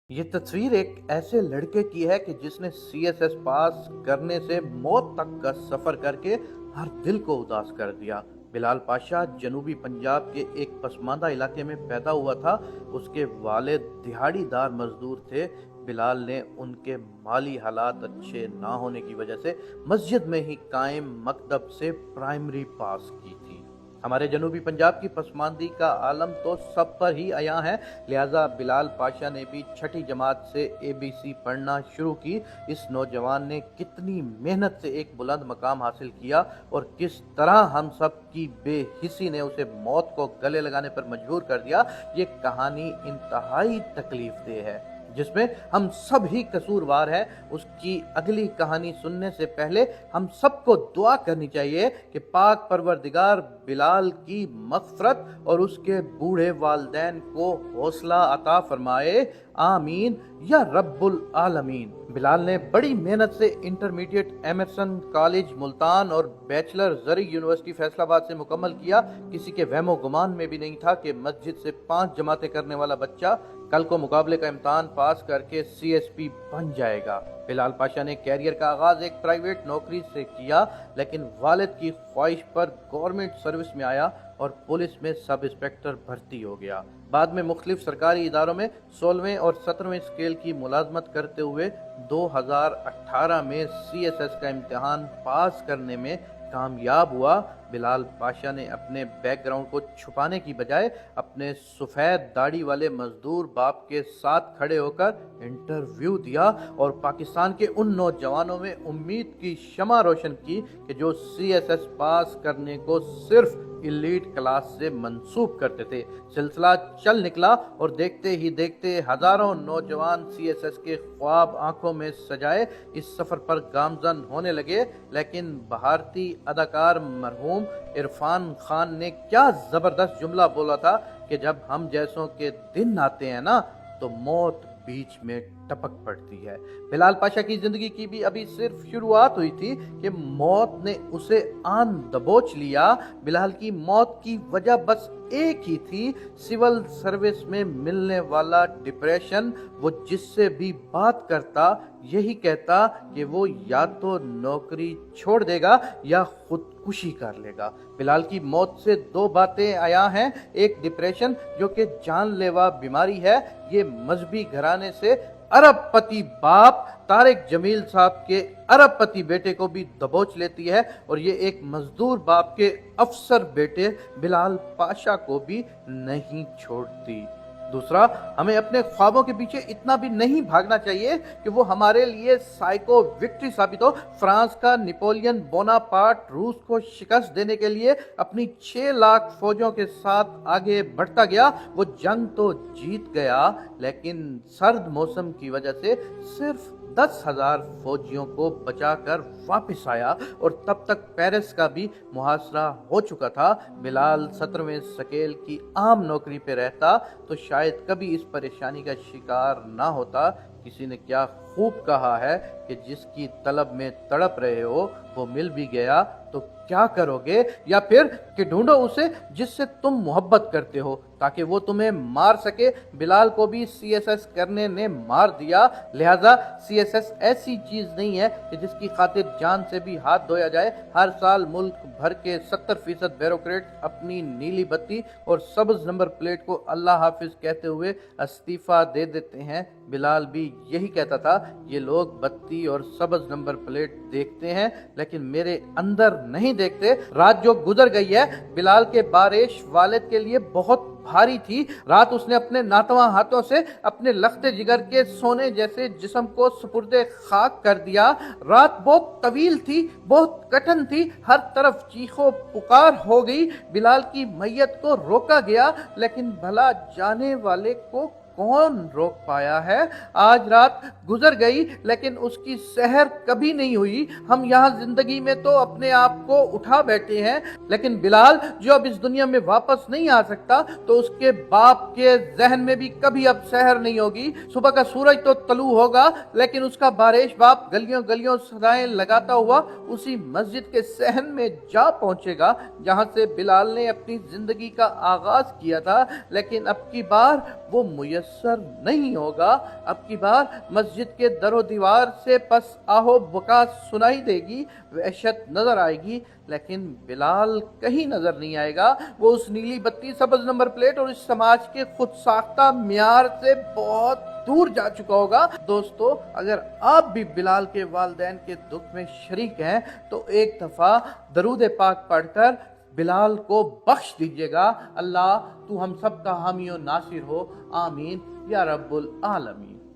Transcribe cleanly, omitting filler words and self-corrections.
ये तस्वीर एक ऐसे लड़के की है कि जिसने सीएसएस पास करने से मौत तक का सफर करके हर दिल को उदास कर दिया। बिलाल पाशा जनूबी पंजाब के एक पसमानदा इलाके में पैदा हुआ था। उसके वालिद दिहाड़ीदार मजदूर थे। बिलाल ने उनके माली हालात अच्छे ना होने की वजह से मस्जिद में ही कायम मकतब से प्राइमरी पास की थी। हमारे जनूबी पंजाब की पसमानदी का आलम तो सब पर ही आया है, लिहाजा बिलाल पाशा ने भी छठी जमात से ABC पढ़ना शुरू की। इस नौजवान ने कितनी मेहनत से एक बुलंद मकाम हासिल किया और किस तरह हम सब की बेहिसी ने उसे मौत को गले लगाने पर मजबूर कर दिया, ये कहानी इंतहाई तकलीफ देह है जिसमें हम सब ही कसूरवार हैं। उसकी अगली कहानी सुनने से पहले हम सबको दुआ करनी चाहिए कि पाक परवरदिगार बिलाल की मग़फ़िरत और उसके बूढ़े वालिदैन को हौसला अता फरमाए, आमीन या रब्बुल आलमीन। बिलाल ने बड़ी मेहनत से इंटरमीडिएट एमरसन कॉलेज मुल्तान और बैचलर ज़री यूनिवर्सिटी फैसलाबाद से मुकम्मल किया। किसी के वहमो गुमान में भी नहीं था कि मस्जिद से 5 जमातें करने वाला बच्चा कल को मुकाबले का इम्तहान पास करके CSP बन जाएगा। बिलाल पाशा ने कैरियर का आगाज एक प्राइवेट नौकरी से किया, लेकिन वालिद की ख्वाहिश पर गवर्नमेंट सर्विस में आया और पुलिस में सब इंस्पेक्टर भर्ती हो गया। बाद में मुख्तलिफ सरकारी इदारों में 16वें और 17वें स्केल की मुलाजमत करते हुए 2018 में CSS का इम्तिहान पास करने में कामयाब हुआ। बिलाल पाशा ने अपने बैकग्राउंड को छुपाने की बजाय अपने सफ़ेद दाढ़ी वाले मजदूर बाप के साथ खड़े होकर इंटरव्यू दिया और पाकिस्तान के उन नौजवानों में उम्मीद की शमा रोशन की कि जो CSS पास करने को सिर्फ इलीट क्लास से मंसूब करते थे। सिलसिला चल निकला और देखते ही देखते हजारों नौजवान CSS के ख्वाब आंखों में सजाए इस सफर पर गामजन होने लगे। लेकिन भारतीय अदाकार मरहूम इरफान खान ने क्या जबरदस्त जुमला बोला था कि जब हम जैसों के दिन आते हैं ना तो मौत बीच में टपक पड़ती है। बिलाल पाशा की जिंदगी की भी अभी सिर्फ शुरुआत हुई थी कि मौत ने उसे आन दबोच लिया। बिलाल की मौत की वजह बस एक ही थी, सिविल सर्विस में मिलने वाला डिप्रेशन। वो जिससे भी बात करता यही कहता कि वो या तो नौकरी छोड़ देगा या खुदकुशी कर लेगा। बिलाल की मौत से 2 बातें आया हैं, एक डिप्रेशन जो कि जानलेवा बीमारी है, ये मजहबी घराने से अरबपति बाप तारिक जमील साहब के अरबपति बेटे को भी दबोच लेती है और ये एक मजदूर बाप के अफसर बेटे बिलाल पाशा को भी नहीं छोड़ती। दूसरा, हमें अपने ख्वाबों के पीछे इतना भी नहीं भागना चाहिए कि वो हमारे लिए साइको विक्ट्री साबित हो। फ्रांस का नेपोलियन बोनापार्ट रूस को शिकस्त देने के लिए अपनी 6 लाख फौजों के साथ आगे बढ़ता गया। वो जंग तो जीत गया, लेकिन सर्द मौसम की वजह से सिर्फ 10,000 फौजियों को बचाकर वापस आया और तब तक पेरिस का भी मुहासरा हो चुका था। बिलाल 17वें स्केल की आम नौकरी पे रहता तो शायद कभी इस परेशानी का शिकार ना होता। किसी ने क्या खूब कहा है कि जिसकी तलब में तड़प रहे हो वो मिल भी गया तो क्या करोगे, या फिर कि ढूंढो उसे जिससे तुम मोहब्बत करते हो ताकि वो तुम्हें मार सके। बिलाल को भी CSS करने ने मार दिया, लिहाजा CSS ऐसी चीज नहीं है कि जिसकी खातिर जान से भी हाथ धोया जाए। हर साल मुल्क भर के 70% ब्यूरोक्रेट अपनी नीली बत्ती और सब्ज नंबर प्लेट को अल्लाह हाफिज कहते हुए इस्तीफा दे देते हैं। बिलाल भी यही कहता था, ये लोग बत्ती और सब्ज नंबर प्लेट देखते हैं लेकिन मेरे अंदर नहीं देखते। रात जो गुजर गई है बिलाल के बारिश वालिद के लिए बहुत भारी थी। रात उसने अपने नातवा हाथों से अपने लख्ते जिगर के सोने जैसे जिस्म को सुपुर्दे खाक कर दिया। रात बहुत तवील थी, बहुत कठिन थी, हर तरफ चीखो पुकार हो गई। बिलाल की मैयत को रोका गया, लेकिन भला जाने वाले को कौन रोक पाया है। आज रात गुजर गई लेकिन उसकी सहर कभी नहीं हुई। हम यहाँ जिंदगी में तो अपने आप को उठा बैठे हैं, लेकिन बिलाल जो अब इस दुनिया में वापस नहीं आ सकता तो उसके बाप के जहन में भी कभी अब सहर नहीं होगी। सुबह का सूरज तो तलू होगा लेकिन उसका बारिश बाप गलियों गलियों सदाएं लगाता हुआ उसी मस्जिद के सहन में जा पहुंचेगा जहां से बिलाल ने अपनी जिंदगी का आगाज किया था। लेकिन अब की बार वो मुयस्सर मैसर नहीं होगा। अब की बार मस्जिद के दरो दीवार से पस आहो बुका सुनाई देगी, वहशत नजर आएगी, लेकिन बिलाल कहीं नजर नहीं आएगा। वो उस नीली बत्ती, सब्ज नंबर प्लेट और इस समाज के खुद साख्ता म्यार से बहुत दूर जा चुका होगा। दोस्तों, अगर आप भी बिलाल के वालिदैन के दुख में शरीक हैं तो एक दफा दरूद पाक पढ़कर बिलाल को बख्श दीजिएगा। अल्लाह तू हम सब का हामी और नासिर हो, आमीन या रब्बुल आलमीन।